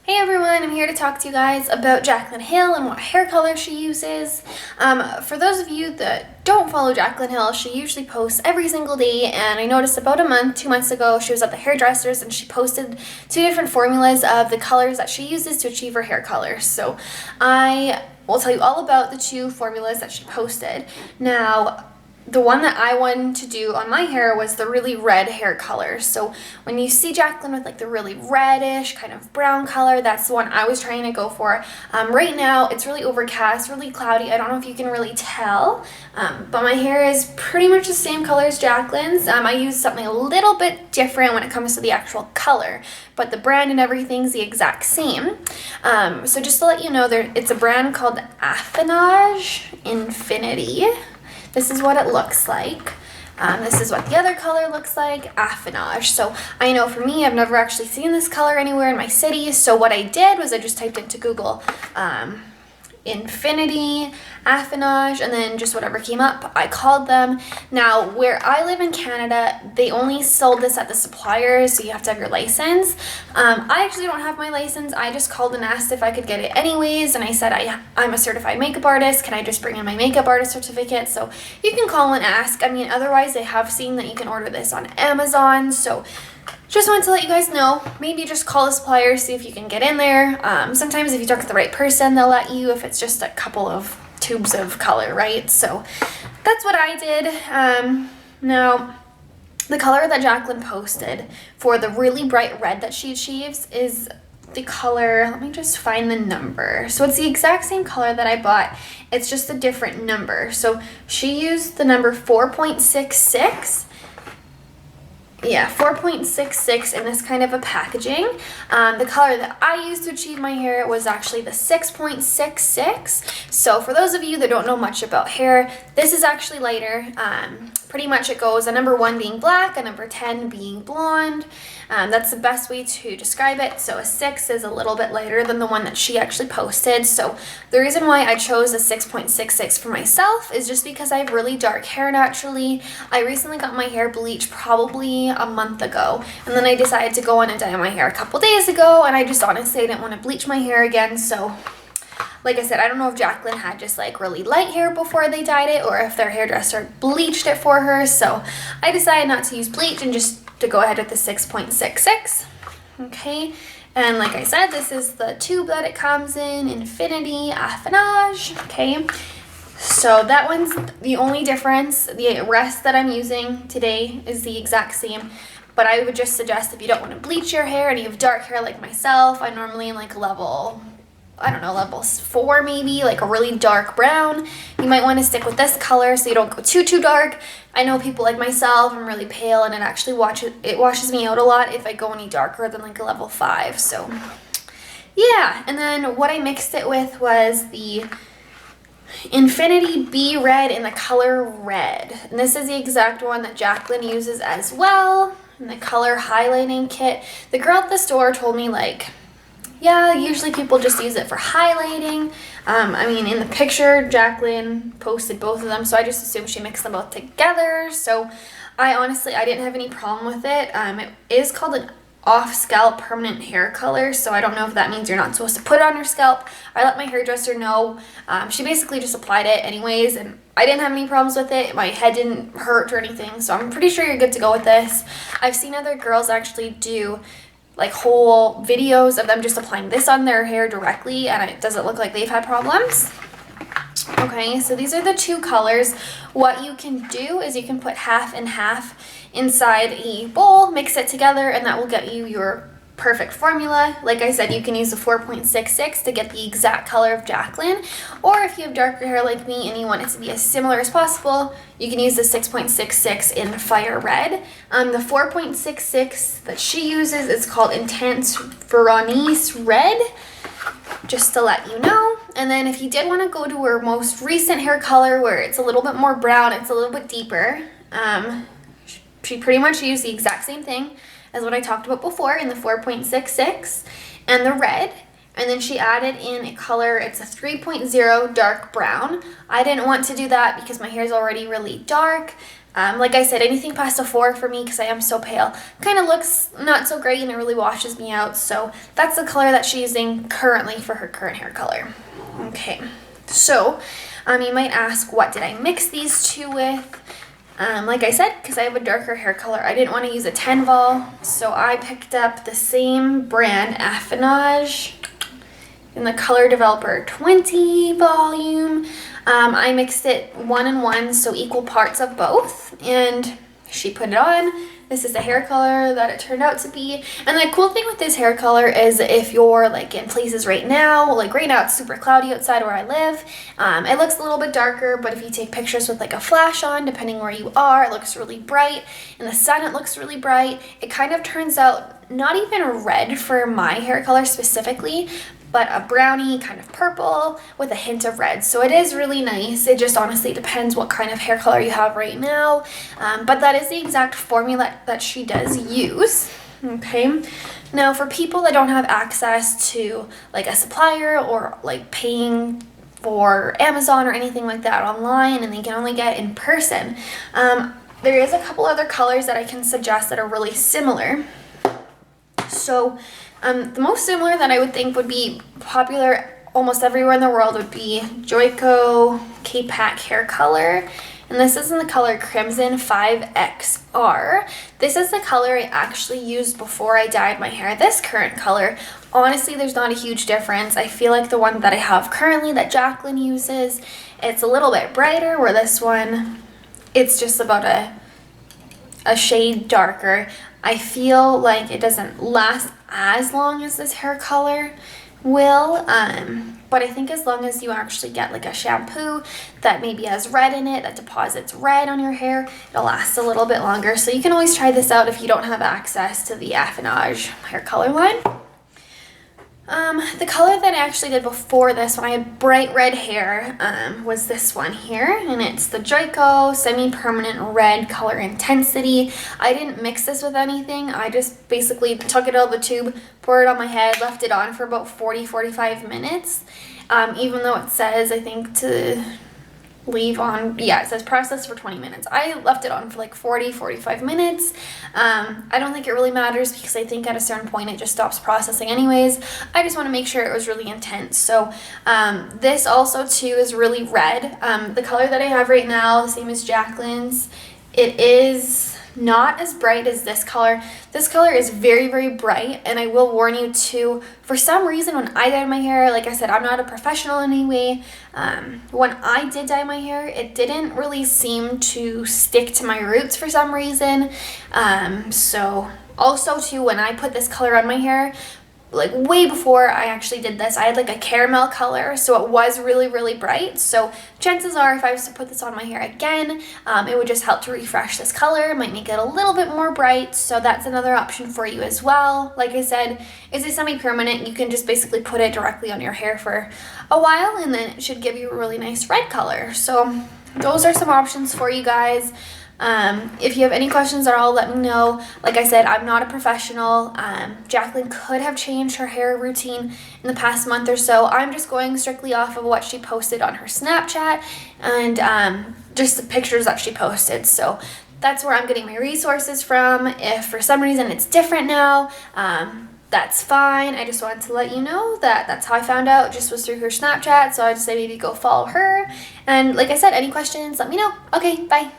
Hey everyone, I'm here to talk to you guys about Jaclyn Hill and what hair color she uses. For those of you that don't follow Jaclyn Hill, she usually posts every single day, and I noticed about 2 months ago she was at the hairdresser's and she posted 2 different formulas of the colors that she uses to achieve her hair color. So I will tell you all about the 2 formulas that she posted. Now, the one that I wanted to do on my hair was the really red hair color. So when you see Jaclyn with like the really reddish kind of brown color, that's the one I was trying to go for. Right now it's really overcast, really cloudy. I don't know if you can really tell, but my hair is pretty much the same color as Jaclyn's. I use something a little bit different when it comes to the actual color, but the brand and everything's the exact same. So just to let you know, it's a brand called Affinage Infiniti. This is what it looks like. This is what the other color looks like, Affinage. So I know for me, I've never actually seen this color anywhere in my city. So what I did was I just typed into Google Infiniti, Affinage, and then just whatever came up, I called them. Now, where I live in Canada, they only sold this at the suppliers, so you have to have your license. I actually don't have my license. I just called and asked if I could get it anyways, and I said I'm a certified makeup artist. Can I just bring in my makeup artist certificate? So you can call and ask. I mean, otherwise, I have seen that you can order this on Amazon, so just wanted to let you guys know, maybe just call the supplier, see if you can get in there. Sometimes if you talk to the right person, they'll let you if it's just a couple of tubes of color, right? So that's what I did. Now, the color that Jaclyn posted for the really bright red that she achieves is the color, let me just find the number. So it's the exact same color that I bought. It's just a different number. So she used the number 4.66. Yeah, 4.66 in this kind of a packaging. The color that I used to achieve my hair was actually the 6.66. So for those of you that don't know much about hair, this is actually lighter. Pretty much it goes a number 1 being black, a number 10 being blonde. That's the best way to describe it. So a 6 is a little bit lighter than the one that she actually posted. So the reason why I chose a 6.66 for myself is just because I have really dark hair naturally. I recently got my hair bleached probably a month ago, and then I decided to go on and dye my hair a couple days ago, and I just honestly didn't want to bleach my hair again. So like I said, I don't know if Jaclyn had just like really light hair before they dyed it, or if their hairdresser bleached it for her. So I decided not to use bleach and just to go ahead with the 6.66. Okay, and like I said, this is the tube that it comes in, Infiniti, Affinage. Okay, so that one's the only difference. The rest that I'm using today is the exact same. But I would just suggest if you don't want to bleach your hair and you have dark hair like myself, I'm normally in like level 4 maybe, like a really dark brown. You might want to stick with this color so you don't go too dark. I know people like myself, I'm really pale, and it actually washes me out a lot if I go any darker than like a level 5. So yeah, and then what I mixed it with was the Infiniti B Red in the color red. And this is the exact one that Jaclyn uses as well in the color highlighting kit. The girl at the store told me like, yeah, usually people just use it for highlighting. I mean, in the picture, Jaclyn posted both of them, so I just assumed she mixed them both together. So I didn't have any problem with it. It is called an off-scalp permanent hair color, so I don't know if that means you're not supposed to put it on your scalp. I let my hairdresser know. She basically just applied it anyways, and I didn't have any problems with it. My head didn't hurt or anything, so I'm pretty sure you're good to go with this. I've seen other girls actually do like whole videos of them just applying this on their hair directly, and it doesn't look like they've had problems. Okay, so these are the 2 colors. What you can do is you can put half and half inside a bowl, mix it together, and that will get you your perfect formula. Like I said, you can use the 4.66 to get the exact color of Jaclyn, or if you have darker hair like me and you want it to be as similar as possible, you can use the 6.66 in fire red. The 4.66 that she uses is called Intense Veronese Red, just to let you know. And then if you did want to go to her most recent hair color where it's a little bit more brown, it's a little bit deeper, she pretty much used the exact same thing as what I talked about before in the 4.66 and the red. And then she added in a color, it's a 3.0 dark brown. I didn't want to do that because my hair is already really dark. Like I said, anything past a 4 for me, because I am so pale, kind of looks not so great and it really washes me out. So that's the color that she's using currently for her current hair color. Okay, so you might ask, what did I mix these two with? Like I said, because I have a darker hair color, I didn't want to use a 10 vol, so I picked up the same brand, Affinage, in the Color Developer 20 volume. I mixed it 1 and 1, so equal parts of both, and she put it on. This is the hair color that it turned out to be. And the cool thing with this hair color is if you're like in places right now, like right now it's super cloudy outside where I live, it looks a little bit darker, but if you take pictures with like a flash on, depending where you are, it looks really bright. In the sun, it looks really bright. It kind of turns out not even red for my hair color specifically, but a brownie kind of purple with a hint of red. So it is really nice. It just honestly depends what kind of hair color you have right now. But that is the exact formula that she does use. Okay. Now for people that don't have access to like a supplier or like paying for Amazon or anything like that online, and they can only get in person, there is a couple other colors that I can suggest that are really similar. So the most similar that I would think would be popular almost everywhere in the world would be Joico K-Pack hair color. And this is in the color Crimson 5XR. This is the color I actually used before I dyed my hair. This current color, honestly, there's not a huge difference. I feel like the one that I have currently that Jaclyn uses, it's a little bit brighter, where this one, it's just about a shade darker. I feel like it doesn't last as long as this hair color will, but I think as long as you actually get like a shampoo that maybe has red in it, that deposits red on your hair, it'll last a little bit longer. So you can always try this out if you don't have access to the Affinage hair color line. The color that I actually did before this, when I had bright red hair, was this one here, and it's the Joico Semi-Permanent Red Color Intensity. I didn't mix this with anything. I just basically took it out of the tube, poured it on my head, left it on for about 40-45 minutes, even though it says, I think, to leave on, yeah, it says process for 20 minutes. I left it on for like 40-45 minutes. I don't think it really matters, because I think at a certain point it just stops processing anyways. I just want to make sure it was really intense. So this also too is really red. The color that I have right now, the same as Jaclyn's, it is not as bright as this color. This color is very, very bright, and I will warn you too, for some reason when I dyed my hair, like I said, I'm not a professional in any way, when I did dye my hair, it didn't really seem to stick to my roots for some reason. So also too, when I put this color on my hair, like way before I actually did this, I had like a caramel color, so it was really, really bright. So chances are if I was to put this on my hair again, it would just help to refresh this color. It might make it a little bit more bright, so that's another option for you as well. Like I said, it's a semi-permanent. You can just basically put it directly on your hair for a while, and then it should give you a really nice red color. So those are some options for you guys. If you have any questions at all, let me know. Like I said, I'm not a professional. Jaclyn could have changed her hair routine in the past month or so. I'm just going strictly off of what she posted on her Snapchat and just the pictures that she posted. So that's where I'm getting my resources from. If for some reason it's different now, that's fine. I just wanted to let you know that that's how I found out, just was through her Snapchat. So I'd say maybe go follow her. And like I said, any questions, let me know. Okay, bye.